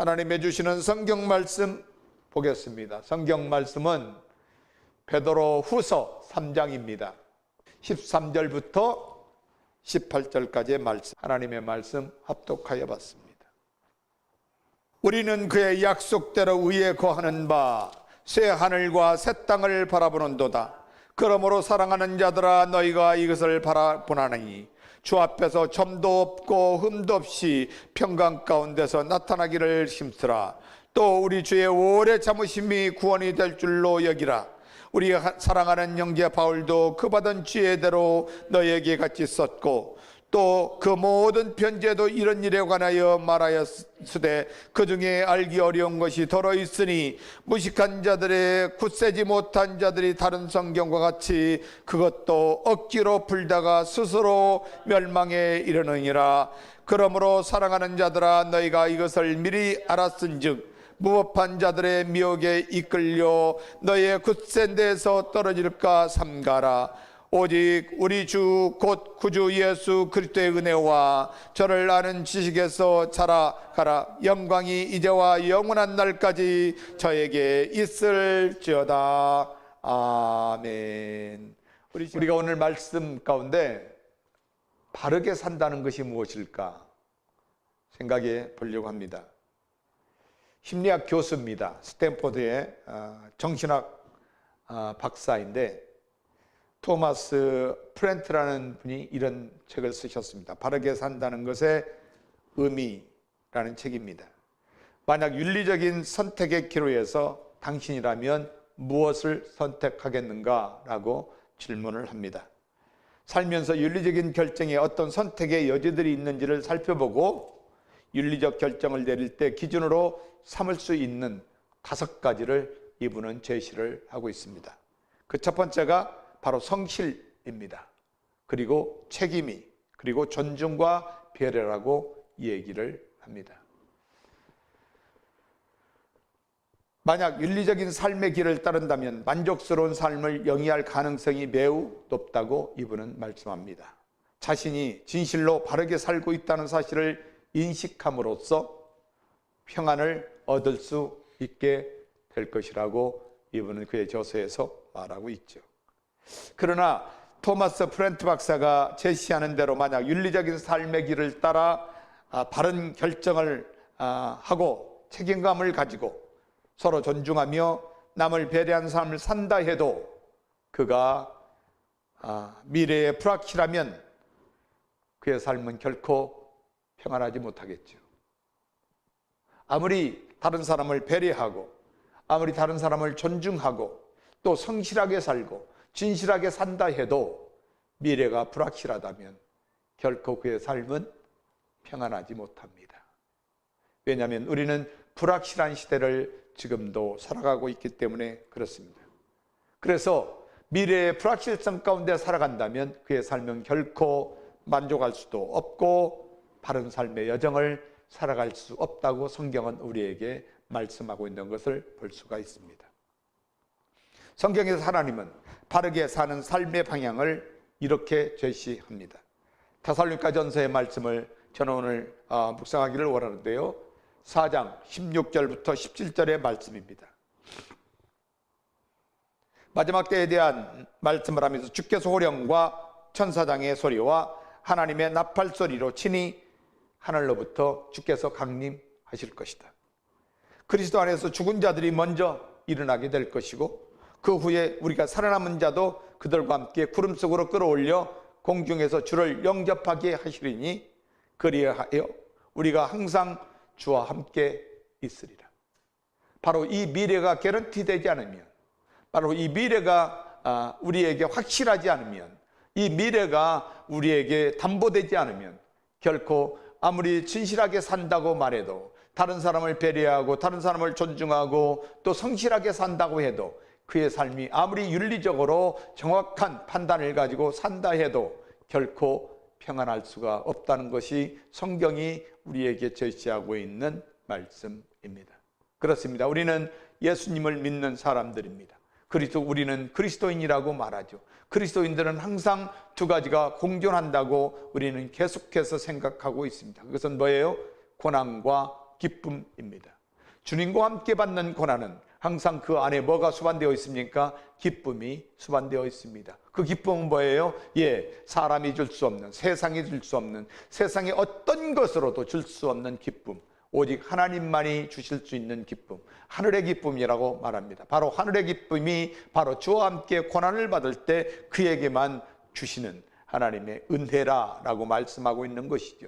하나님의 주시는 성경 말씀 보겠습니다. 성경 말씀은 베드로 후서 3장입니다. 13절부터 18절까지의 말씀, 하나님의 말씀 합독하여 봤습니다. 우리는 그의 약속대로 의에 거하는 바 새 하늘과 새 땅을 바라보는도다. 그러므로 사랑하는 자들아, 너희가 이것을 바라보나니 주 앞에서 점도 없고 흠도 없이 평강 가운데서 나타나기를 힘쓰라. 또 우리 주의 오래 참으심이 구원이 될 줄로 여기라. 우리 사랑하는 형제 바울도 그 받은 지혜대로 너희에게 같이 썼고, 또 그 모든 편지에도 이런 일에 관하여 말하였으되 그 중에 알기 어려운 것이 더러 있으니 무식한 자들의 굳세지 못한 자들이 다른 성경과 같이 그것도 억지로 풀다가 스스로 멸망에 이르느니라. 그러므로 사랑하는 자들아, 너희가 이것을 미리 알았은즉 무법한 자들의 미혹에 이끌려 너희의 굳센 데에서 떨어질까 삼가라. 오직 우리 주 곧 구주 예수 그리스도의 은혜와 저를 아는 지식에서 자라가라. 영광이 이제와 영원한 날까지 저에게 있을지어다. 아멘. 우리가 오늘 말씀 가운데 바르게 산다는 것이 무엇일까 생각해 보려고 합니다. 심리학 교수입니다. 스탠포드의 정신학 박사인데 토마스 프렌트라는 분이 이런 책을 쓰셨습니다. 바르게 산다는 것의 의미라는 책입니다. 만약 윤리적인 선택의 기로에서 당신이라면 무엇을 선택하겠는가? 라고 질문을 합니다. 살면서 윤리적인 결정에 어떤 선택의 여지들이 있는지를 살펴보고 윤리적 결정을 내릴 때 기준으로 삼을 수 있는 5가지를 이분은 제시를 하고 있습니다. 그 첫 번째가 바로 성실입니다. 그리고 책임이, 그리고 존중과 배려라고 얘기를 합니다. 만약 윤리적인 삶의 길을 따른다면 만족스러운 삶을 영위할 가능성이 매우 높다고 이분은 말씀합니다. 자신이 진실로 바르게 살고 있다는 사실을 인식함으로써 평안을 얻을 수 있게 될 것이라고 이분은 그의 저서에서 말하고 있죠. 그러나 토마스 프렌트 박사가 제시하는 대로 만약 윤리적인 삶의 길을 따라 바른 결정을 하고 책임감을 가지고 서로 존중하며 남을 배려하는 삶을 산다 해도 그가 미래에 불확실하면 그의 삶은 결코 평안하지 못하겠죠. 아무리 다른 사람을 배려하고 아무리 다른 사람을 존중하고 또 성실하게 살고 진실하게 산다 해도 미래가 불확실하다면 결코 그의 삶은 평안하지 못합니다. 왜냐하면 우리는 불확실한 시대를 지금도 살아가고 있기 때문에 그렇습니다. 그래서 미래의 불확실성 가운데 살아간다면 그의 삶은 결코 만족할 수도 없고 바른 삶의 여정을 살아갈 수 없다고 성경은 우리에게 말씀하고 있는 것을 볼 수가 있습니다. 성경에서 하나님은 바르게 사는 삶의 방향을 이렇게 제시합니다. 데살로니가전서의 말씀을 저는 오늘 묵상하기를 원하는데요. 4장 16절부터 17절의 말씀입니다. 마지막 때에 대한 말씀을 하면서 주께서 호령과 천사장의 소리와 하나님의 나팔 소리로 친히 하늘로부터 주께서 강림하실 것이다. 그리스도 안에서 죽은 자들이 먼저 일어나게 될 것이고, 그 후에 우리가 살아남은 자도 그들과 함께 구름 속으로 끌어올려 공중에서 주를 영접하게 하시리니 그리하여 우리가 항상 주와 함께 있으리라. 바로 이 미래가 개런티 되지 않으면, 바로 이 미래가 우리에게 확실하지 않으면, 이 미래가 우리에게 담보되지 않으면 결코 아무리 진실하게 산다고 말해도, 다른 사람을 배려하고 다른 사람을 존중하고 또 성실하게 산다고 해도, 그의 삶이 아무리 윤리적으로 정확한 판단을 가지고 산다 해도 결코 평안할 수가 없다는 것이 성경이 우리에게 제시하고 있는 말씀입니다. 그렇습니다. 우리는 예수님을 믿는 사람들입니다. 우리는 그리스도인이라고 말하죠. 그리스도인들은 항상 두 가지가 공존한다고 우리는 계속해서 생각하고 있습니다. 그것은 뭐예요? 고난과 기쁨입니다. 주님과 함께 받는 고난은 항상 그 안에 뭐가 수반되어 있습니까? 기쁨이 수반되어 있습니다. 그 기쁨은 뭐예요? 사람이 줄 수 없는, 세상이 줄 수 없는, 세상의 어떤 것으로도 줄 수 없는 기쁨, 오직 하나님만이 주실 수 있는 기쁨, 하늘의 기쁨이라고 말합니다. 바로 하늘의 기쁨이 바로 주와 함께 고난을 받을 때 그에게만 주시는 하나님의 은혜라고 말씀하고 있는 것이죠.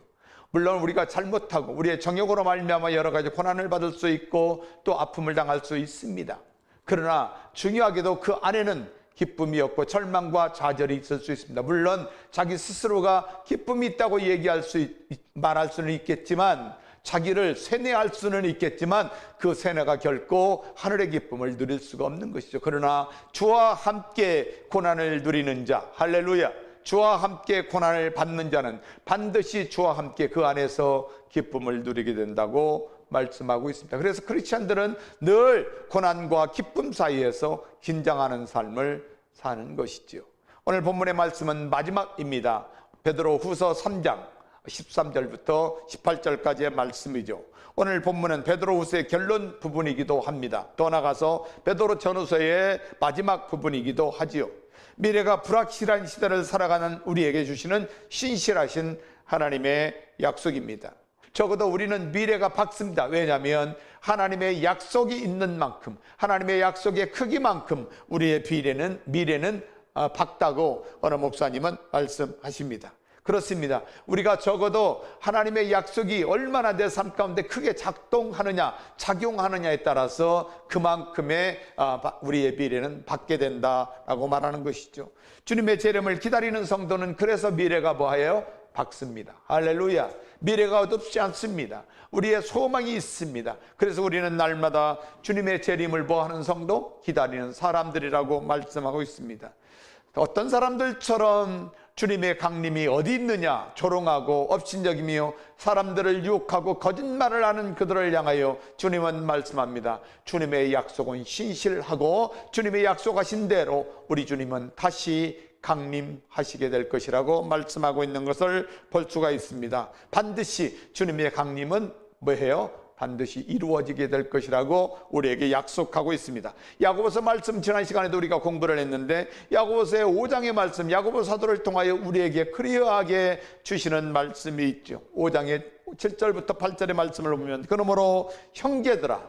물론 우리가 잘못하고 우리의 정욕으로 말미암아 여러 가지 고난을 받을 수 있고 또 아픔을 당할 수 있습니다. 그러나 중요하게도 그 안에는 기쁨이 없고 절망과 좌절이 있을 수 있습니다. 물론 자기 스스로가 기쁨이 있다고 말할 수는 있겠지만, 자기를 세뇌할 수는 있겠지만 그 세뇌가 결코 하늘의 기쁨을 누릴 수가 없는 것이죠. 그러나 주와 함께 고난을 누리는 자, 할렐루야, 주와 함께 고난을 받는 자는 반드시 주와 함께 그 안에서 기쁨을 누리게 된다고 말씀하고 있습니다. 그래서 크리스찬들은 늘 고난과 기쁨 사이에서 긴장하는 삶을 사는 것이죠. 오늘 본문의 말씀은 마지막입니다. 베드로후서 3장 13절부터 18절까지의 말씀이죠. 오늘 본문은 베드로후서의 결론 부분이기도 합니다. 더 나아가서 베드로 전후서의 마지막 부분이기도 하지요. 미래가 불확실한 시대를 살아가는 우리에게 주시는 신실하신 하나님의 약속입니다. 적어도 우리는 미래가 밝습니다. 왜냐하면 하나님의 약속이 있는 만큼, 하나님의 약속의 크기만큼 우리의 미래는 밝다고 어느 목사님은 말씀하십니다. 그렇습니다. 우리가 적어도 하나님의 약속이 얼마나 내 삶 가운데 크게 작동하느냐, 작용하느냐에 따라서 그만큼의 우리의 미래는 받게 된다라고 말하는 것이죠. 주님의 재림을 기다리는 성도는 그래서 미래가 뭐예요? 밝습니다. 할렐루야. 미래가 어둡지 않습니다. 우리의 소망이 있습니다. 그래서 우리는 날마다 주님의 재림을 뭐하는 성도? 기다리는 사람들이라고 말씀하고 있습니다. 어떤 사람들처럼 주님의 강림이 어디 있느냐, 조롱하고 업신여기며 사람들을 유혹하고 거짓말을 하는 그들을 향하여 주님은 말씀합니다. 주님의 약속은 신실하고 주님의 약속하신 대로 우리 주님은 다시 강림하시게 될 것이라고 말씀하고 있는 것을 볼 수가 있습니다. 반드시 주님의 강림은 뭐예요? 반드시 이루어지게 될 것이라고 우리에게 약속하고 있습니다. 야고보서 말씀 지난 시간에도 우리가 공부를 했는데, 야고보서의 5장의 말씀, 야고보 사도를 통하여 우리에게 그리하게 주시는 말씀이 있죠. 5장의 7절부터 8절의 말씀을 보면, 그러므로 형제들아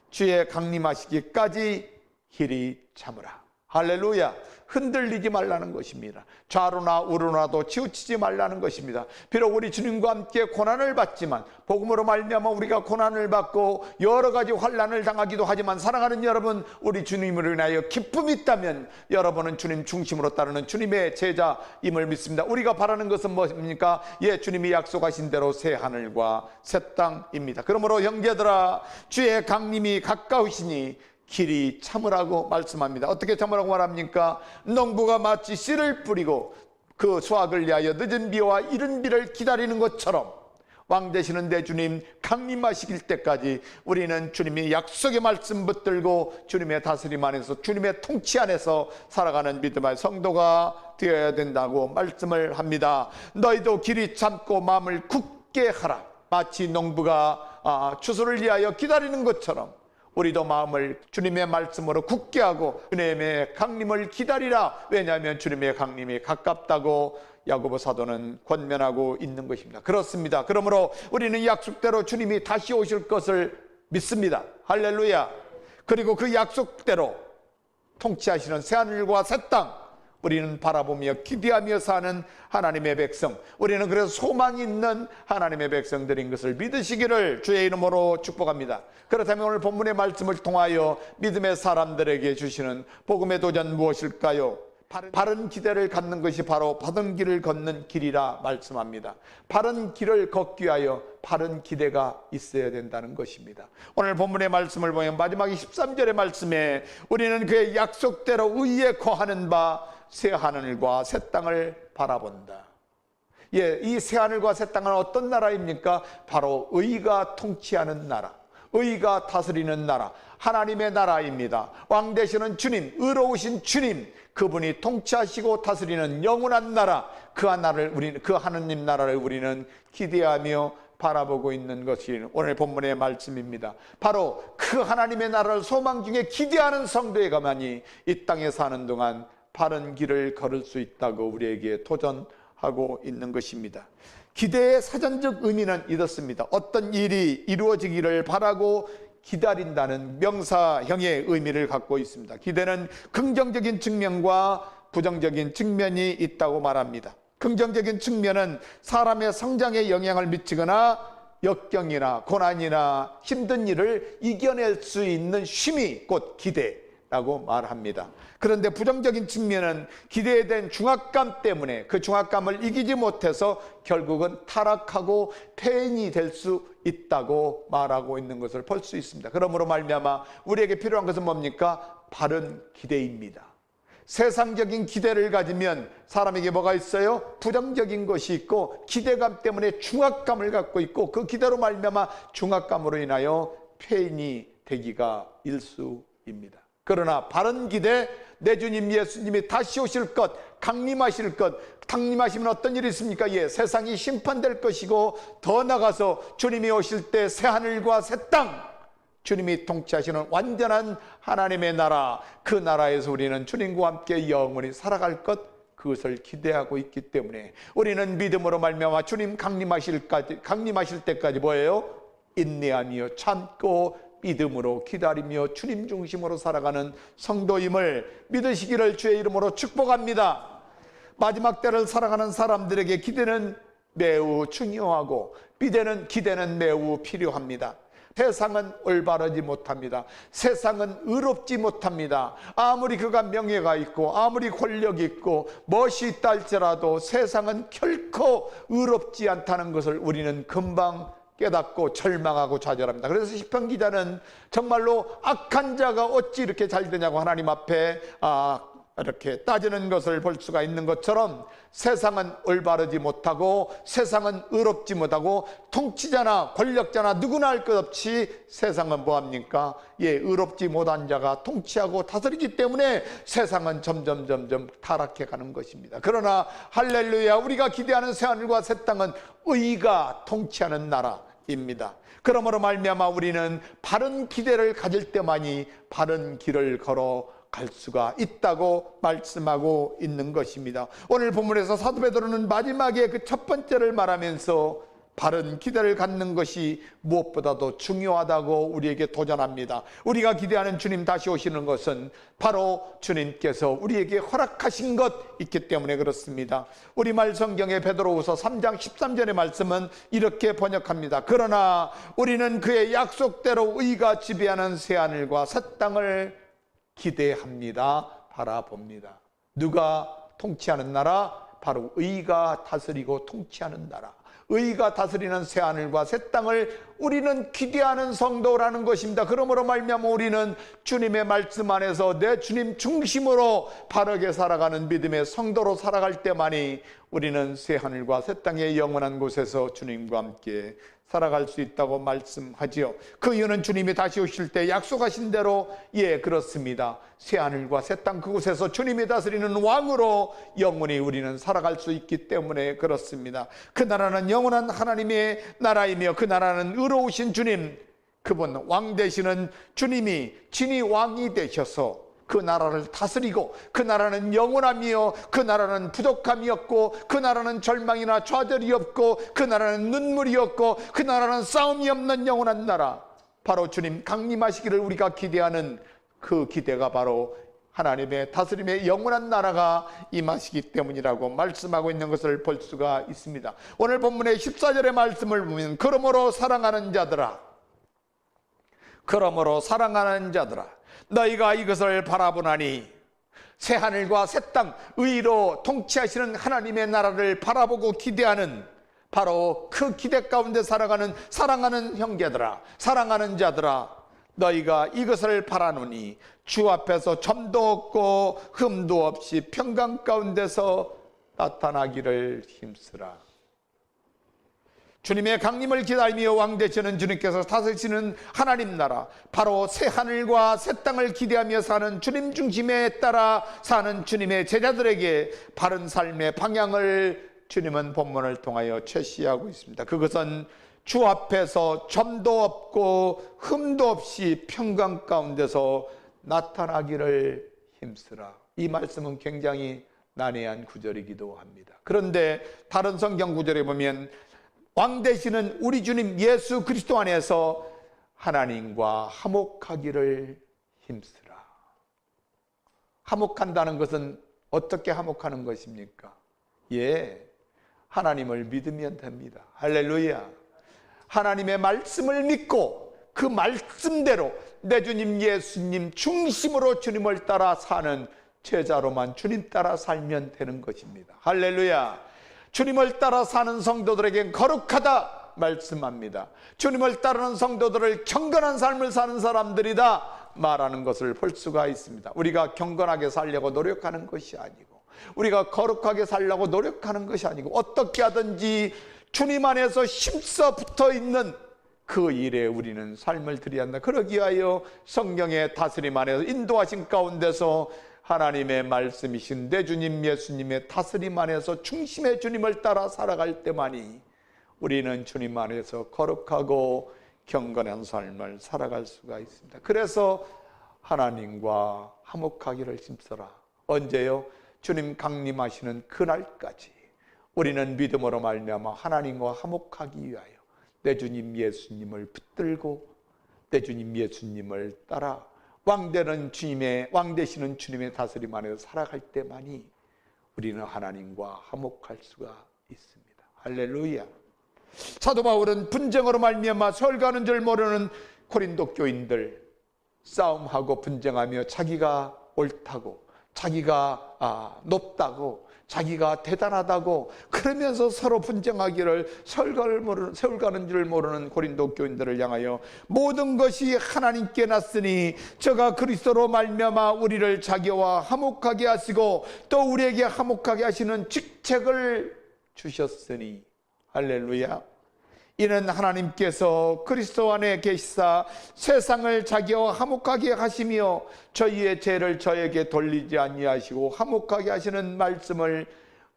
주의 강림하시기까지 길이 참으라. 할렐루야. 흔들리지 말라는 것입니다. 좌로나 우로나도 치우치지 말라는 것입니다. 비록 우리 주님과 함께 고난을 받지만, 복음으로 말미암아 우리가 고난을 받고 여러 가지 환난을 당하기도 하지만, 사랑하는 여러분, 우리 주님을 인하여 기쁨이 있다면 여러분은 주님 중심으로 따르는 주님의 제자임을 믿습니다. 우리가 바라는 것은 무엇입니까? 주님이 약속하신 대로 새 하늘과 새 땅입니다. 그러므로 형제들아 주의 강림이 가까우시니 길이 참으라고 말씀합니다. 어떻게 참으라고 말합니까? 농부가 마치 씨를 뿌리고 그 수확을 위하여 늦은 비와 이른 비를 기다리는 것처럼 왕 되시는 내 주님 강림하시길 때까지 우리는 주님의 약속의 말씀 붙들고 주님의 다스림 안에서, 주님의 통치 안에서 살아가는 믿음의 성도가 되어야 된다고 말씀을 합니다. 너희도 길이 참고 마음을 굳게 하라. 마치 농부가 추수를 위하여 기다리는 것처럼 우리도 마음을 주님의 말씀으로 굳게 하고 주님의 강림을 기다리라. 왜냐하면 주님의 강림이 가깝다고 야고보 사도는 권면하고 있는 것입니다. 그렇습니다. 그러므로 우리는 약속대로 주님이 다시 오실 것을 믿습니다. 할렐루야. 그리고 그 약속대로 통치하시는 새하늘과 새 땅, 우리는 바라보며 기대하며 사는 하나님의 백성, 우리는 그래서 소망이 있는 하나님의 백성들인 것을 믿으시기를 주의 이름으로 축복합니다. 그렇다면 오늘 본문의 말씀을 통하여 믿음의 사람들에게 주시는 복음의 도전 무엇일까요? 바른 기대를 갖는 것이 바로 바른 길을 걷는 길이라 말씀합니다. 바른 길을 걷기 위하여 바른 기대가 있어야 된다는 것입니다. 오늘 본문의 말씀을 보면 마지막 13절의 말씀에 우리는 그의 약속대로 의에 거하는 바 새 하늘과 새 땅을 바라본다. 이 새 하늘과 새 땅은 어떤 나라입니까? 바로 의가 통치하는 나라, 의가 다스리는 나라, 하나님의 나라입니다. 왕 되시는 주님, 의로우신 주님, 그분이 통치하시고 다스리는 영원한 나라, 그 하나님 나라를 우리는 기대하며 바라보고 있는 것이 오늘 본문의 말씀입니다. 바로 그 하나님의 나라를 소망 중에 기대하는 성도에게만이 이 땅에 사는 동안 바른 길을 걸을 수 있다고 우리에게 도전하고 있는 것입니다. 기대의 사전적 의미는 이렇습니다. 어떤 일이 이루어지기를 바라고 기다린다는 명사형의 의미를 갖고 있습니다. 기대는 긍정적인 측면과 부정적인 측면이 있다고 말합니다. 긍정적인 측면은 사람의 성장에 영향을 미치거나 역경이나 고난이나 힘든 일을 이겨낼 수 있는 쉼이 곧 기대라고 말합니다. 그런데 부정적인 측면은 기대에 대한 중압감 때문에 그 중압감을 이기지 못해서 결국은 타락하고 폐인이 될 수 있다고 말하고 있는 것을 볼 수 있습니다. 그러므로 말미암아 우리에게 필요한 것은 뭡니까? 바른 기대입니다. 세상적인 기대를 가지면 사람에게 뭐가 있어요? 부정적인 것이 있고 기대감 때문에 중압감을 갖고 있고 그 기대로 말미암아 중압감으로 인하여 폐인이 되기가 일수입니다. 그러나 바른 기대, 내 주님 예수님이 다시 오실 것, 강림하실 것, 강림하시면 어떤 일이 있습니까? 세상이 심판될 것이고 더 나아가서 주님이 오실 때 새하늘과 새 땅, 주님이 통치하시는 완전한 하나님의 나라, 그 나라에서 우리는 주님과 함께 영원히 살아갈 것, 그것을 기대하고 있기 때문에 우리는 믿음으로 말미암아 주님 강림하실 때까지 뭐예요? 인내하며 참고 믿음으로 기다리며 주님 중심으로 살아가는 성도임을 믿으시기를 주의 이름으로 축복합니다. 마지막 때를 살아가는 사람들에게 기대는 매우 중요하고 기대는 매우 필요합니다. 세상은 올바르지 못합니다. 세상은 의롭지 못합니다. 아무리 그가 명예가 있고 아무리 권력이 있고 멋이 있다 할지라도 세상은 결코 의롭지 않다는 것을 우리는 금방 깨닫고 절망하고 좌절합니다. 그래서 시편 기자는 정말로 악한 자가 어찌 이렇게 잘 되냐고 하나님 앞에 이렇게 따지는 것을 볼 수가 있는 것처럼 세상은 올바르지 못하고 세상은 의롭지 못하고 통치자나 권력자나 누구나 할 것 없이 세상은 뭐합니까? 의롭지 못한 자가 통치하고 다스리기 때문에 세상은 점점 타락해 가는 것입니다. 그러나 할렐루야, 우리가 기대하는 새하늘과 새 땅은 의가 통치하는 나라입니다. 그러므로 말미암아 우리는 바른 기대를 가질 때만이 바른 길을 걸어 갈 수가 있다고 말씀하고 있는 것입니다. 오늘 본문에서 사도 베드로는 마지막에 그 첫 번째를 말하면서 바른 기대를 갖는 것이 무엇보다도 중요하다고 우리에게 도전합니다. 우리가 기대하는 주님 다시 오시는 것은 바로 주님께서 우리에게 허락하신 것 있기 때문에 그렇습니다. 우리말 성경의 베드로후서 3장 13절의 말씀은 이렇게 번역합니다. 그러나 우리는 그의 약속대로 의가 지배하는 새하늘과 새 땅을 기대합니다. 바라봅니다. 누가 통치하는 나라? 바로 의가 다스리고 통치하는 나라, 의가 다스리는 새하늘과 새 땅을 우리는 기대하는 성도라는 것입니다. 그러므로 말미암아 우리는 주님의 말씀 안에서 내 주님 중심으로 바르게 살아가는 믿음의 성도로 살아갈 때만이 우리는 새하늘과 새 땅의 영원한 곳에서 주님과 함께 살아갈 수 있다고 말씀하지요. 그 이유는 주님이 다시 오실 때 약속하신 대로 그렇습니다. 새하늘과 새 땅 그곳에서 주님이 다스리는 왕으로 영원히 우리는 살아갈 수 있기 때문에 그렇습니다. 그 나라는 영원한 하나님의 나라이며 그 나라는 의로우신 주님, 그분 왕 되시는 주님이 진히 왕이 되셔서 그 나라를 다스리고, 그 나라는 영원함이요, 그 나라는 부족함이 없고, 그 나라는 절망이나 좌절이 없고, 그 나라는 눈물이 없고, 그 나라는 싸움이 없는 영원한 나라, 바로 주님 강림하시기를 우리가 기대하는 그 기대가 바로 하나님의 다스림의 영원한 나라가 임하시기 때문이라고 말씀하고 있는 것을 볼 수가 있습니다. 오늘 본문의 14절의 말씀을 보면 그러므로 사랑하는 자들아, 그러므로 사랑하는 자들아, 너희가 이것을 바라보나니 새하늘과 새 땅 의로 통치하시는 하나님의 나라를 바라보고 기대하는 바로 그 기대 가운데 살아가는 사랑하는 형제들아, 사랑하는 자들아, 너희가 이것을 바라노니 주 앞에서 점도 없고 흠도 없이 평강 가운데서 나타나기를 힘쓰라. 주님의 강림을 기다리며 왕되시는 주님께서 다스리시는 하나님 나라, 바로 새 하늘과 새 땅을 기대하며 사는 주님 중심에 따라 사는 주님의 제자들에게 바른 삶의 방향을 주님은 본문을 통하여 제시하고 있습니다. 그것은 주 앞에서 점도 없고 흠도 없이 평강 가운데서 나타나기를 힘쓰라. 이 말씀은 굉장히 난해한 구절이기도 합니다. 그런데 다른 성경 구절에 보면 왕 되시는 우리 주님 예수 그리스도 안에서 하나님과 화목하기를 힘쓰라. 화목한다는 것은 어떻게 화목하는 것입니까? 하나님을 믿으면 됩니다. 할렐루야. 하나님의 말씀을 믿고 그 말씀대로 내 주님 예수님 중심으로 주님을 따라 사는 제자로만 주님 따라 살면 되는 것입니다. 할렐루야. 주님을 따라 사는 성도들에겐 거룩하다 말씀합니다. 주님을 따르는 성도들을 경건한 삶을 사는 사람들이다 말하는 것을 볼 수가 있습니다. 우리가 경건하게 살려고 노력하는 것이 아니고, 우리가 거룩하게 살려고 노력하는 것이 아니고, 어떻게 하든지 주님 안에서 힘써 붙어 있는 그 일에 우리는 삶을 드려야 한다. 그러기 위하여 성경의 다스림 안에서 인도하신 가운데서 하나님의 말씀이신 내 주님 예수님의 다스림 안에서 중심의 주님을 따라 살아갈 때만이 우리는 주님 안에서 거룩하고 경건한 삶을 살아갈 수가 있습니다. 그래서 하나님과 화목하기를 힘써라. 언제요? 주님 강림하시는 그날까지 우리는 믿음으로 말미암아 하나님과 화목하기 위하여 내 주님 예수님을 붙들고 내 주님 예수님을 따라 왕 되시는 주님의 다스림 안에서 살아갈 때만이 우리는 하나님과 화목할 수가 있습니다. 할렐루야. 사도 바울은 분쟁으로 말미암아 서울 가는 줄 모르는 고린도 교인들 싸움하고 분쟁하며 자기가 옳다고, 자기가 높다고, 자기가 대단하다고 그러면서 서로 분쟁하기를 서울 가는 줄 모르는 고린도 교인들을 향하여 모든 것이 하나님께 났으니 저가 그리스도로 말미암아 우리를 자기와 화목하게 하시고 또 우리에게 화목하게 하시는 직책을 주셨으니. 할렐루야. 이는 하나님께서 그리스도 안에 계시사 세상을 자기와 화목하게 하시며 저희의 죄를 저에게 돌리지 아니하시고 화목하게 하시는 말씀을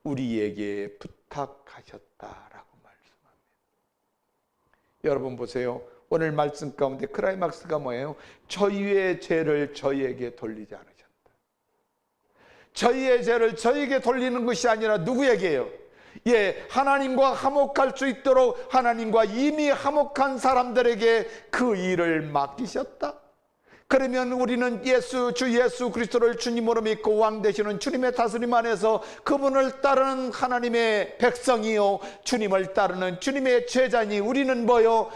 우리에게 부탁하셨다라고 말씀합니다. 여러분 보세요. 오늘 말씀 가운데 크라이막스가 뭐예요? 저희의 죄를 저희에게 돌리지 않으셨다. 저희의 죄를 저희에게 돌리는 것이 아니라 누구에게요? 하나님과 화목할 수 있도록 하나님과 이미 화목한 사람들에게 그 일을 맡기셨다. 그러면 우리는 주 예수 그리스도를 주님으로 믿고 왕 되시는 주님의 다스림 안에서 그분을 따르는 하나님의 백성이요, 주님을 따르는 주님의 제자니 우리는 뭐요?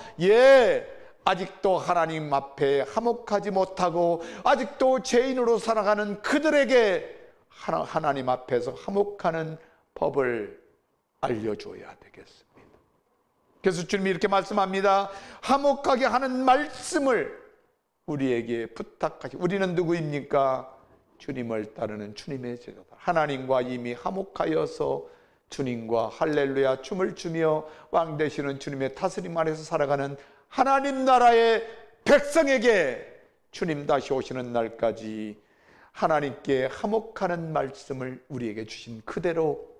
아직도 하나님 앞에 화목하지 못하고 아직도 죄인으로 살아가는 그들에게 하나님 앞에서 화목하는 법을 알려줘야 되겠습니다. 그래서 주님이 이렇게 말씀합니다. 화목하게 하는 말씀을 우리에게 부탁하시고, 우리는 누구입니까? 주님을 따르는 주님의 제자들, 하나님과 이미 화목하여서 주님과 할렐루야 춤을 추며 왕 되시는 주님의 다스림 안에서 살아가는 하나님 나라의 백성에게 주님 다시 오시는 날까지 하나님께 화목하는 말씀을 우리에게 주신 그대로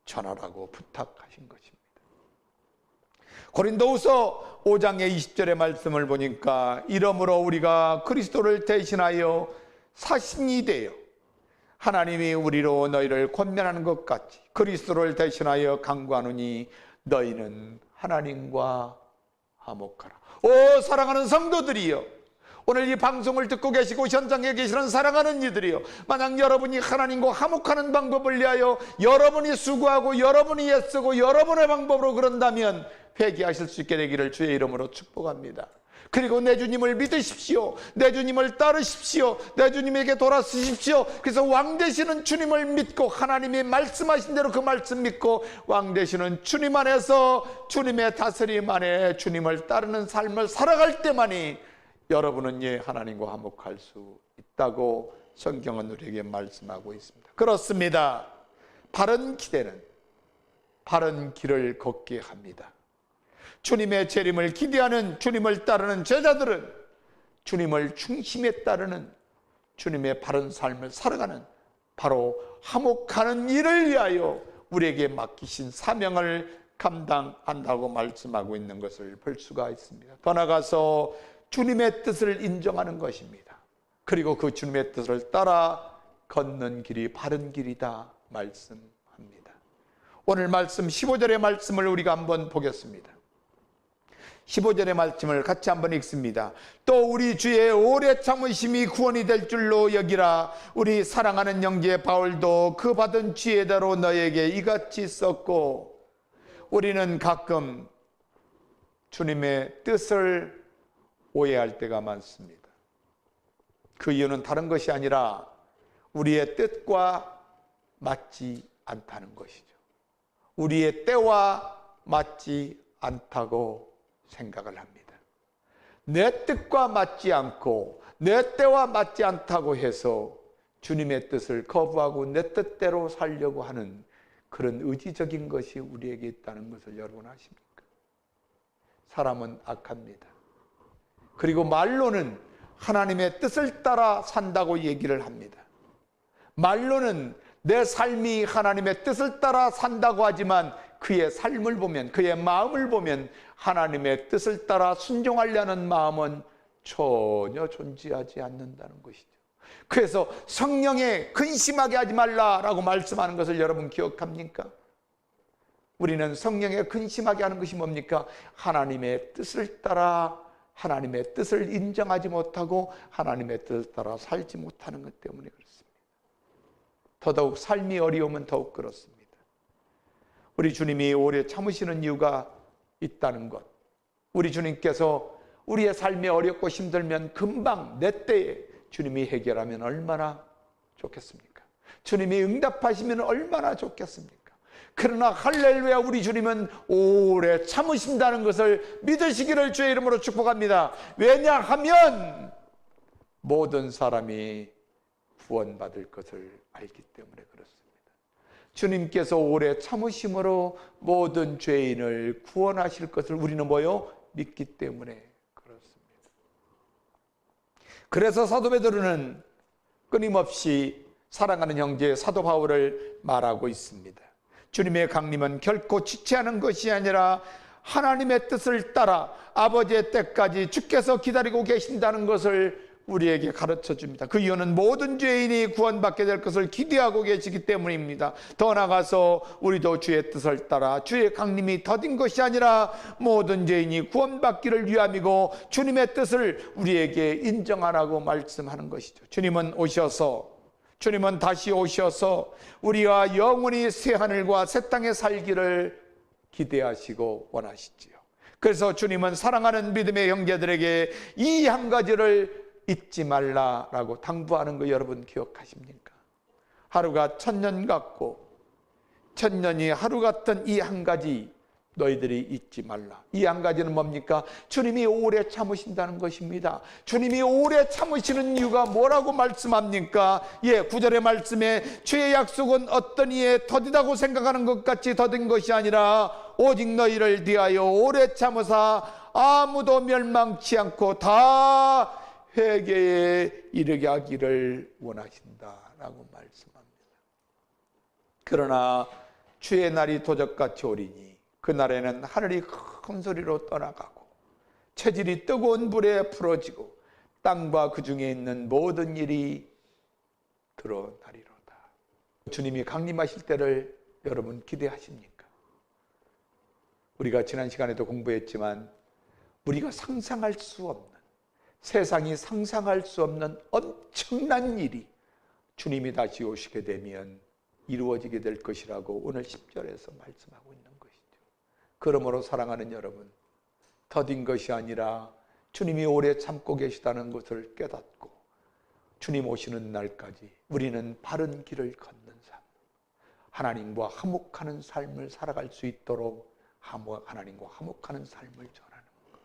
전하라고 부탁하신 것입니다. 고린도후서 5장의 20절의 말씀을 보니까 이러므로 우리가 그리스도를 대신하여 사신이 되어 하나님이 우리로 너희를 권면하는 것 같이 그리스도를 대신하여 간구하노니 너희는 하나님과 화목하라. 오 사랑하는 성도들이여, 오늘 이 방송을 듣고 계시고 현장에 계시는 사랑하는 이들이여, 만약 여러분이 하나님과 화목하는 방법을 위하여 여러분이 수고하고 여러분이 애쓰고 여러분의 방법으로 그런다면 회개하실 수 있게 되기를 주의 이름으로 축복합니다. 그리고 내 주님을 믿으십시오. 내 주님을 따르십시오. 내 주님에게 돌아서십시오. 그래서 왕 되시는 주님을 믿고 하나님이 말씀하신 대로 그 말씀 믿고 왕 되시는 주님 안에서 주님의 다스림 안에 주님을 따르는 삶을 살아갈 때만이 여러분은 하나님과 화목할 수 있다고 성경은 우리에게 말씀하고 있습니다. 그렇습니다. 바른 기대는 바른 길을 걷게 합니다. 주님의 재림을 기대하는, 주님을 따르는 제자들은 주님을 중심에 따르는 주님의 바른 삶을 살아가는, 바로 화목하는 일을 위하여 우리에게 맡기신 사명을 감당한다고 말씀하고 있는 것을 볼 수가 있습니다. 더 나아가서 주님의 뜻을 인정하는 것입니다. 그리고 그 주님의 뜻을 따라 걷는 길이 바른 길이다 말씀합니다. 오늘 말씀 15절의 말씀을 우리가 한번 보겠습니다. 15절의 말씀을 같이 한번 읽습니다. 또 우리 주의 오래 참으심이 구원이 될 줄로 여기라. 우리 사랑하는 형제 바울도 그 받은 지혜대로 너에게 이같이 썼고. 우리는 가끔 주님의 뜻을 오해할 때가 많습니다. 그 이유는 다른 것이 아니라 우리의 뜻과 맞지 않다는 것이죠. 우리의 때와 맞지 않다고 생각을 합니다. 내 뜻과 맞지 않고 내 때와 맞지 않다고 해서 주님의 뜻을 거부하고 내 뜻대로 살려고 하는 그런 의지적인 것이 우리에게 있다는 것을 여러분 아십니까? 사람은 악합니다. 그리고 말로는 하나님의 뜻을 따라 산다고 얘기를 합니다. 말로는 내 삶이 하나님의 뜻을 따라 산다고 하지만 그의 삶을 보면, 그의 마음을 보면 하나님의 뜻을 따라 순종하려는 마음은 전혀 존재하지 않는다는 것이죠. 그래서 성령에 근심하게 하지 말라라고 말씀하는 것을 여러분 기억합니까? 우리는 성령에 근심하게 하는 것이 뭡니까? 하나님의 뜻을 따라 하나님의 뜻을 인정하지 못하고 하나님의 뜻을 따라 살지 못하는 것 때문에 그렇습니다. 더더욱 삶이 어려우면 더욱 그렇습니다. 우리 주님이 오래 참으시는 이유가 있다는 것, 우리 주님께서 우리의 삶이 어렵고 힘들면 금방 내 때에 주님이 해결하면 얼마나 좋겠습니까? 주님이 응답하시면 얼마나 좋겠습니까? 그러나 할렐루야, 우리 주님은 오래 참으신다는 것을 믿으시기를 주의 이름으로 축복합니다. 왜냐하면 모든 사람이 구원받을 것을 알기 때문에 그렇습니다. 주님께서 오래 참으심으로 모든 죄인을 구원하실 것을 우리는 믿기 때문에 그렇습니다. 그래서 사도 베드로는 끊임없이 사랑하는 형제 사도 바울을 말하고 있습니다. 주님의 강림은 결코 지체하는 것이 아니라 하나님의 뜻을 따라 아버지의 때까지 주께서 기다리고 계신다는 것을 우리에게 가르쳐 줍니다. 그 이유는 모든 죄인이 구원받게 될 것을 기대하고 계시기 때문입니다. 더 나아가서 우리도 주의 뜻을 따라 주의 강림이 더딘 것이 아니라 모든 죄인이 구원받기를 위함이고 주님의 뜻을 우리에게 인정하라고 말씀하는 것이죠. 주님은 다시 오셔서 우리가 영원히 새 하늘과 새 땅에 살기를 기대하시고 원하시지요. 그래서 주님은 사랑하는 믿음의 형제들에게 이 한 가지를 잊지 말라라고 당부하는 거 여러분 기억하십니까? 하루가 천년 같고 천년이 하루 같던 이 한 가지 너희들이 잊지 말라. 이 한 가지는 뭡니까? 주님이 오래 참으신다는 것입니다. 주님이 오래 참으시는 이유가 뭐라고 말씀합니까? 9절의 말씀에 주의 약속은 어떤 이에 더디다고 생각하는 것 같이 더딘 것이 아니라 오직 너희를 위하여 오래 참으사 아무도 멸망치 않고 다 회개에 이르게 하기를 원하신다라고 말씀합니다. 그러나 주의 날이 도적같이 오리니 그날에는 하늘이 큰 소리로 떠나가고 체질이 뜨거운 불에 풀어지고 땅과 그 중에 있는 모든 일이 드러나리로다. 주님이 강림하실 때를 여러분 기대하십니까? 우리가 지난 시간에도 공부했지만 우리가 상상할 수 없는, 세상이 상상할 수 없는 엄청난 일이 주님이 다시 오시게 되면 이루어지게 될 것이라고 오늘 10절에서 말씀하고 있는 것이죠. 그러므로 사랑하는 여러분, 더딘 것이 아니라 주님이 오래 참고 계시다는 것을 깨닫고 주님 오시는 날까지 우리는 바른 길을 걷는 삶, 하나님과 화목하는 삶을 살아갈 수 있도록 하나님과 화목하는 삶을 전하는 것.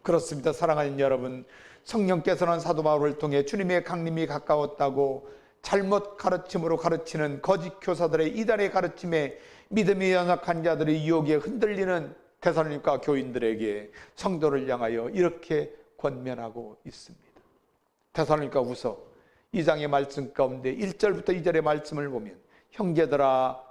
그렇습니다. 사랑하는 여러분, 성령께서는 사도 바울을 통해 주님의 강림이 가까웠다고 잘못 가르침으로 가르치는 거짓 교사들의 이단의 가르침에 믿음이 연약한 자들의 유혹에 흔들리는 데살로니가 교인들에게, 성도를 향하여 이렇게 권면하고 있습니다. 데살로니가후서 2장의 말씀 가운데 1절부터 2절의 말씀을 보면, 형제들아,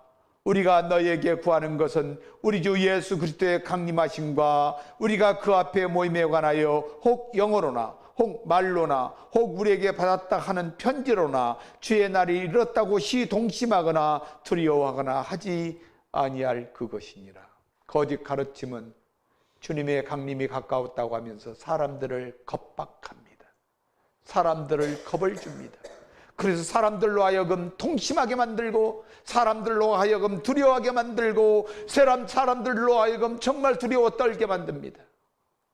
우리가 너희에게 구하는 것은 우리 주 예수 그리스도의 강림하심과 우리가 그 앞에 모임에 관하여 혹 영어로나 혹 말로나 혹 우리에게 받았다 하는 편지로나 주의 날이 이르렀다고 시동심하거나 두려워하거나 하지 아니할 그것이니라. 거짓 가르침은 주님의 강림이 가까웠다고 하면서 사람들을 겁박합니다. 사람들을 겁을 줍니다. 그래서 사람들로 하여금 동심하게 만들고, 사람들로 하여금 두려워하게 만들고, 사람들로 하여금 정말 두려워 떨게 만듭니다.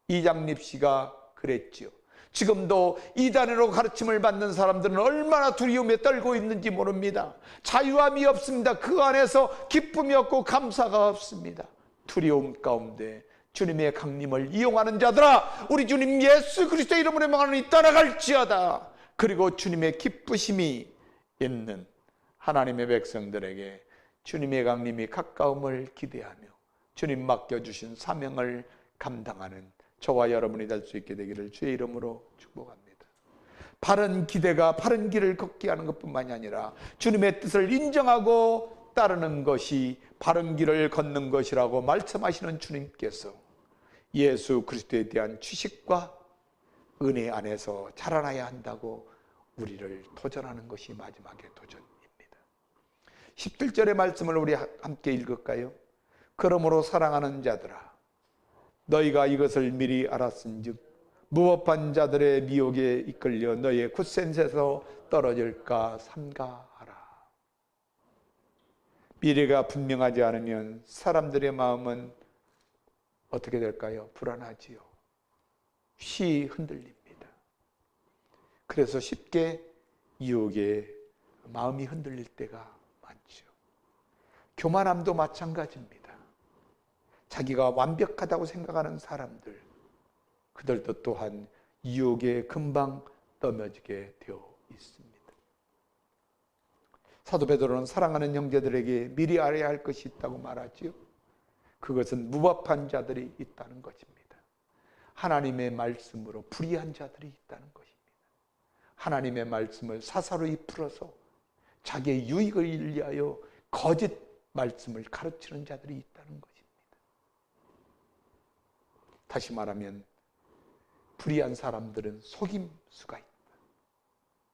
이장립 씨가 그랬지요. 지금도 이단으로 가르침을 받는 사람들은 얼마나 두려움에 떨고 있는지 모릅니다. 자유함이 없습니다. 그 안에서 기쁨이 없고 감사가 없습니다. 두려움 가운데 주님의 강림을 이용하는 자들아, 우리 주님 예수 그리스도의 이름으로 명하노니 따라갈지어다. 그리고 주님의 기쁘심이 있는 하나님의 백성들에게 주님의 강림이 가까움을 기대하며 주님 맡겨주신 사명을 감당하는 저와 여러분이 될 수 있게 되기를 주의 이름으로 축복합니다. 바른 기대가 바른 길을 걷게 하는 것뿐만이 아니라 주님의 뜻을 인정하고 따르는 것이 바른 길을 걷는 것이라고 말씀하시는 주님께서 예수 그리스도에 대한 지식과 은혜 안에서 자라나야 한다고 우리를 도전하는 것이 마지막의 도전입니다. 11절의 말씀을 우리 함께 읽을까요? 그러므로 사랑하는 자들아, 너희가 이것을 미리 알았은즉 무법한 자들의 미혹에 이끌려 너희의 굳센셋에서 떨어질까 삼가하라. 미래가 분명하지 않으면 사람들의 마음은 어떻게 될까요? 불안하지요. 쉬이 흔들립니다. 그래서 쉽게 유혹에 마음이 흔들릴 때가 많죠. 교만함도 마찬가지입니다. 자기가 완벽하다고 생각하는 사람들, 그들도 또한 유혹에 금방 넘어지게 되어 있습니다. 사도 베드로는 사랑하는 형제들에게 미리 알아야 할 것이 있다고 말하지요. 그것은 무법한 자들이 있다는 것입니다. 하나님의 말씀으로 불의한 자들이 있다는 것입니다. 하나님의 말씀을 사사로이 풀어서 자기의 유익을 위하여 거짓 말씀을 가르치는 자들이 있다는 것입니다. 다시 말하면 불의한 사람들은 속임수가 있다.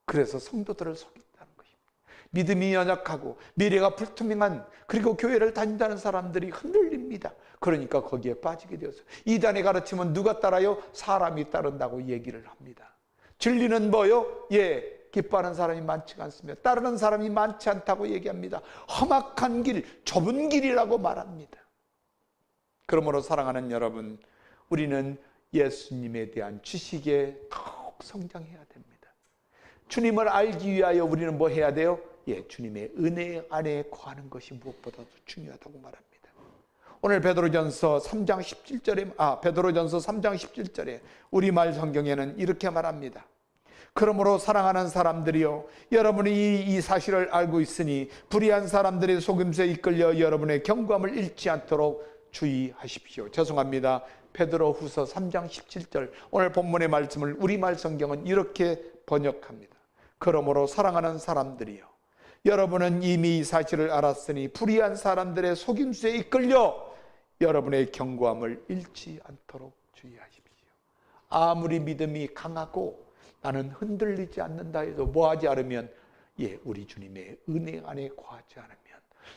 그래서 성도들을 속인다는 것입니다. 믿음이 연약하고 미래가 불투명한, 그리고 교회를 다닌다는 사람들이 흔들립니다. 그러니까 거기에 빠지게 되어서 이단의 가르침은 누가 따라요? 사람이 따른다고 얘기를 합니다. 진리는 뭐요? 기뻐하는 사람이 많지가 않습니다. 따르는 사람이 많지 않다고 얘기합니다. 험악한 길, 좁은 길이라고 말합니다. 그러므로 사랑하는 여러분, 우리는 예수님에 대한 지식에 더욱 성장해야 됩니다. 주님을 알기 위하여 우리는 뭐 해야 돼요? 주님의 은혜 안에 거하는 것이 무엇보다도 중요하다고 말합니다. 오늘 베드로전서 3장 17절에 우리말 성경에는 이렇게 말합니다. 그러므로 사랑하는 사람들이여, 여러분이 이 사실을 알고 있으니 불의한 사람들의 속임수에 이끌려 여러분의 경고함을 잃지 않도록 주의하십시오. 죄송합니다. 베드로후서 3장 17절, 오늘 본문의 말씀을 우리말 성경은 이렇게 번역합니다. 그러므로 사랑하는 사람들이여, 여러분은 이미 이 사실을 알았으니 불의한 사람들의 속임수에 이끌려 여러분의 경고함을 잃지 않도록 주의하십시오. 아무리 믿음이 강하고 나는 흔들리지 않는다 해도 뭐하지 않으면 우리 주님의 은혜 안에 거하지 않으면,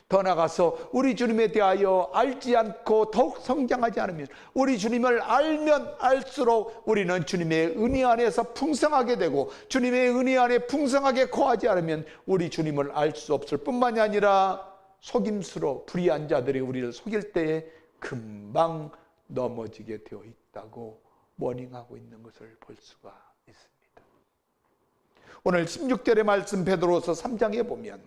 더 나아가서 우리 주님에 대하여 알지 않고 더욱 성장하지 않으면, 우리 주님을 알면 알수록 우리는 주님의 은혜 안에서 풍성하게 되고, 주님의 은혜 안에 풍성하게 거하지 않으면 우리 주님을 알 수 없을 뿐만이 아니라 속임수로 불의한 자들이 우리를 속일 때에 금방 넘어지게 되어 있다고 워닝하고 있는 것을 볼 수가 있습니다. 오늘 16절의 말씀 베드로서 3장에 보면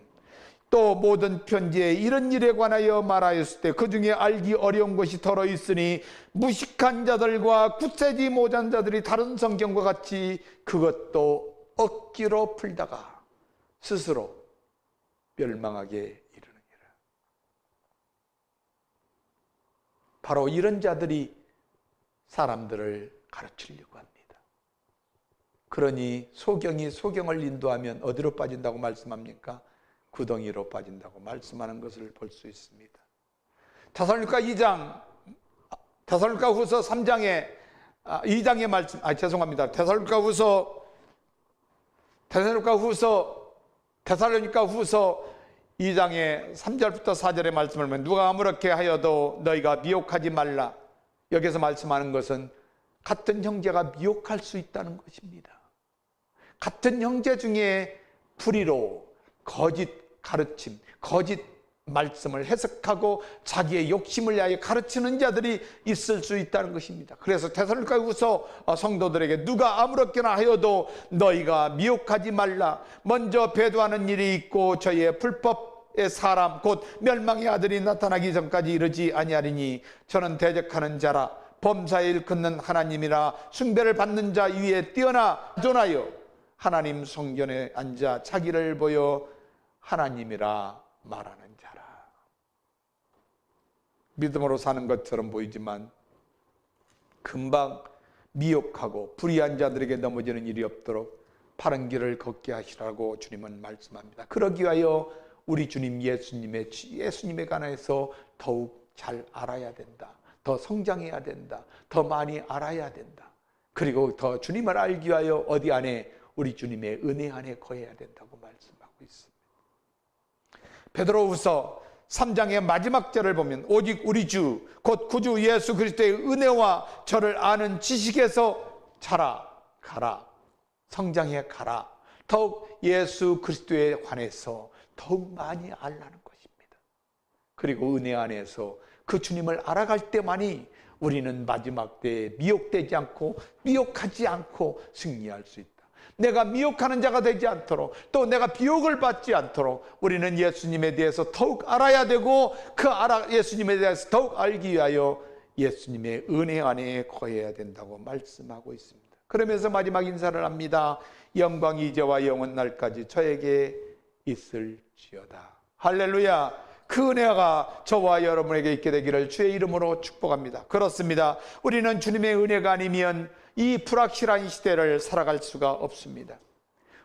또 모든 편지에 이런 일에 관하여 말하였을 때 그 중에 알기 어려운 것이 더러 있으니 무식한 자들과 굳세지 못한 자들이 다른 성경과 같이 그것도 억지로 풀다가 스스로 멸망하게 이르느니라. 바로 이런 자들이 사람들을 가르치려고 합니다. 그러니 소경이 소경을 인도하면 어디로 빠진다고 말씀합니까? 구덩이로 빠진다고 말씀하는 것을 볼 수 있습니다. 데살로니가 2장, 데살로니가 후서 3장에 2장의 말씀, 데살로니가 후서 2장의 3절부터 4절의 말씀을 보면 누가 아무렇게 하여도 너희가 미혹하지 말라. 여기서 말씀하는 것은 같은 형제가 미혹할 수 있다는 것입니다. 같은 형제 중에 불의로 거짓 가르침, 거짓 말씀을 해석하고 자기의 욕심을 위하여 가르치는 자들이 있을 수 있다는 것입니다. 그래서 데살로니가후서 성도들에게 누가 아무렇게나 하여도 너희가 미혹하지 말라. 먼저 배도하는 일이 있고 저희의 불법의 사람 곧 멸망의 아들이 나타나기 전까지 이르지 아니하리니 저는 대적하는 자라 범사에 일컫는 하나님이라 숭배를 받는 자 위에 뛰어나 존하여 하나님 성전에 앉아 자기를 보여 하나님이라 말하는 자라. 믿음으로 사는 것처럼 보이지만 금방 미혹하고 불의한 자들에게 넘어지는 일이 없도록 바른 길을 걷게 하시라고 주님은 말씀합니다. 그러기 위하여 우리 주님 예수님에 관해서 더욱 잘 알아야 된다. 더 성장해야 된다. 더 많이 알아야 된다. 그리고 더 주님을 알기 위하여 어디 안에? 우리 주님의 은혜 안에 거해야 된다고 말씀하고 있습니다. 베드로후서 3장의 마지막 절을 보면 오직 우리 주 곧 구주 예수 그리스도의 은혜와 저를 아는 지식에서 자라가라. 성장해 가라. 더욱 예수 그리스도에 관해서 더욱 많이 알라는 것입니다. 그리고 은혜 안에서 그 주님을 알아갈 때만이 우리는 마지막 때에 미혹되지 않고 미혹하지 않고 승리할 수 있다. 내가 미혹하는 자가 되지 않도록, 또 내가 비혹을 받지 않도록 우리는 예수님에 대해서 더욱 알아야 되고, 예수님에 대해서 더욱 알기 위하여 예수님의 은혜 안에 거해야 된다고 말씀하고 있습니다. 그러면서 마지막 인사를 합니다. 영광이 이제와 영원 날까지 저에게 있을지어다. 할렐루야. 그 은혜가 저와 여러분에게 있게 되기를 주의 이름으로 축복합니다. 그렇습니다. 우리는 주님의 은혜가 아니면 이 불확실한 시대를 살아갈 수가 없습니다.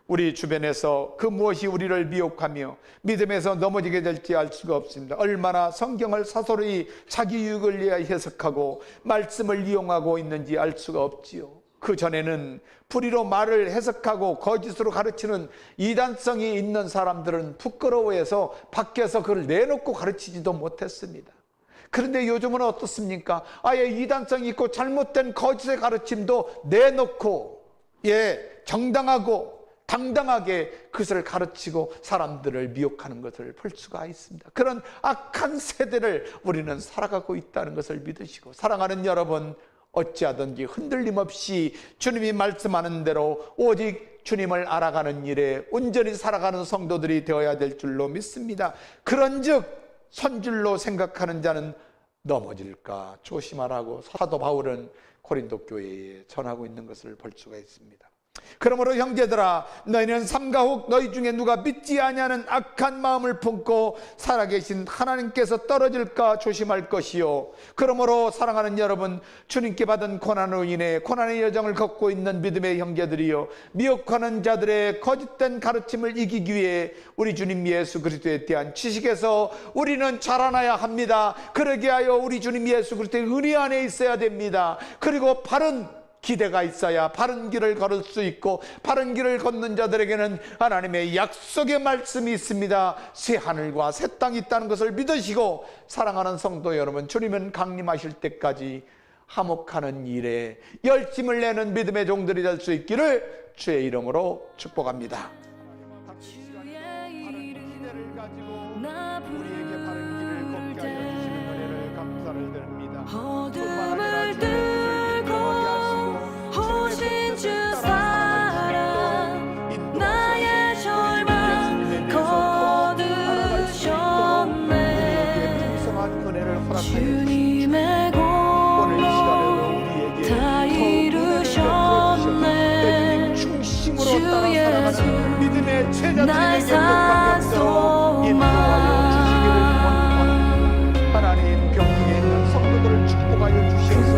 우리 주변에서 그 무엇이 우리를 미혹하며 믿음에서 넘어지게 될지 알 수가 없습니다. 얼마나 성경을 사소리 자기 유익을 위해 해석하고 말씀을 이용하고 있는지 알 수가 없지요. 그 전에는 불의로 말을 해석하고 거짓으로 가르치는 이단성이 있는 사람들은 부끄러워해서 밖에서 그걸 내놓고 가르치지도 못했습니다. 그런데 요즘은 어떻습니까? 아예 이단성이 있고 잘못된 거짓의 가르침도 내놓고 정당하고 당당하게 그것을 가르치고 사람들을 미혹하는 것을 볼 수가 있습니다. 그런 악한 세대를 우리는 살아가고 있다는 것을 믿으시고, 사랑하는 여러분, 어찌하든지 흔들림 없이 주님이 말씀하는 대로 오직 주님을 알아가는 일에 온전히 살아가는 성도들이 되어야 될 줄로 믿습니다. 그런즉 선줄로 생각하는 자는 넘어질까 조심하라고 사도 바울은 고린도 교회에 전하고 있는 것을 볼 수가 있습니다. 그러므로 형제들아, 너희는 삼가 혹 너희 중에 누가 믿지 아니하는 악한 마음을 품고 살아계신 하나님께서 떨어질까 조심할 것이요. 그러므로 사랑하는 여러분, 주님께 받은 고난으로 인해 고난의 여정을 걷고 있는 믿음의 형제들이요, 미혹하는 자들의 거짓된 가르침을 이기기 위해 우리 주님 예수 그리스도에 대한 지식에서 우리는 자라나야 합니다. 그러게 하여 우리 주님 예수 그리스도의 은혜 안에 있어야 됩니다. 그리고 바른 기대가 있어야 바른 길을 걸을 수 있고, 바른 길을 걷는 자들에게는 하나님의 약속의 말씀이 있습니다. 새 하늘과 새 땅이 있다는 것을 믿으시고, 사랑하는 성도 여러분, 주님은 강림하실 때까지 화목하는 일에 열심을 내는 믿음의 종들이 될 수 있기를 주의 이름으로 축복합니다. 어둠을 뚫고 오신 주 사랑, 나의 절망 거두셨네. 주님의 공로 다 이루셨네. 주 예수 나의 산소망. 하나님 병중에 있는 성도들을 축복하여 주셔서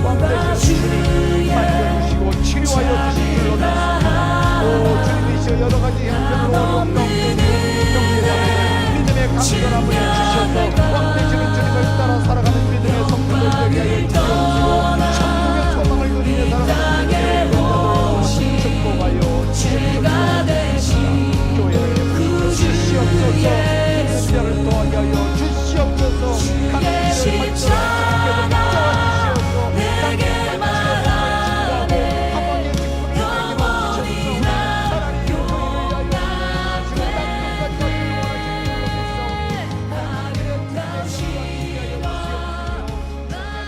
왕되신 주님 만져주시고 치료하여 주신 줄로 믿습니다. 오 주님이시여, 여러 가지 형편으로 어려운 가운데 병제자들 믿음의 강건함을 주셔서 왕되시는 주님을 따라 살아가는 믿음의 성도들 되게 하여 주시옵시고, 천국의 소망을 누리며 살아가는 믿음의 축복하여 주시옵소서. 교회를 주시옵소서. 자를 도와게 하여 주시옵소서. 내게 말하네 영원히 나를 용납해. 아름다우시고 나는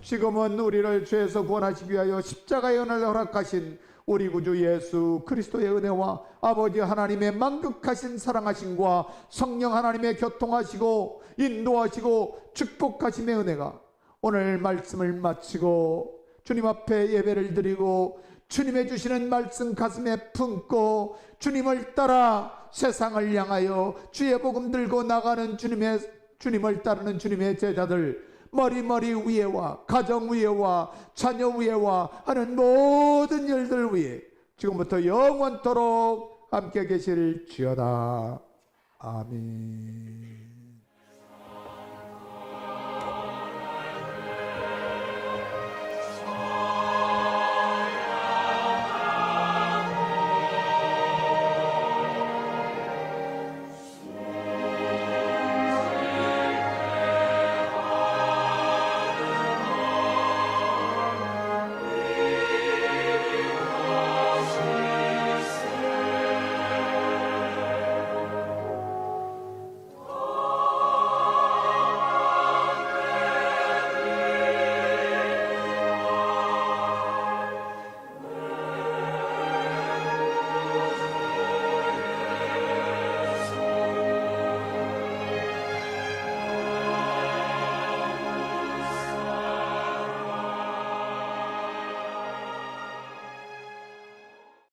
지금은 우리를 죄에서 구원하시기 위하여 십자가의 은혜를 허락하신 우리 구주 예수 그리스도의 은혜와 아버지 하나님의 만극하신 사랑하심과 성령 하나님의 교통하시고 인도하시고 축복하심의 은혜가 오늘 말씀을 마치고 주님 앞에 예배를 드리고 주님의 주시는 말씀 가슴에 품고 주님을 따라 세상을 향하여 주의 복음 들고 나가는 주님을 따르는 주님의 제자들, 머리 위에와 가정 위에와 자녀 위에와 하는 모든 일들 위에 지금부터 영원토록 함께 계실지어다. 아멘.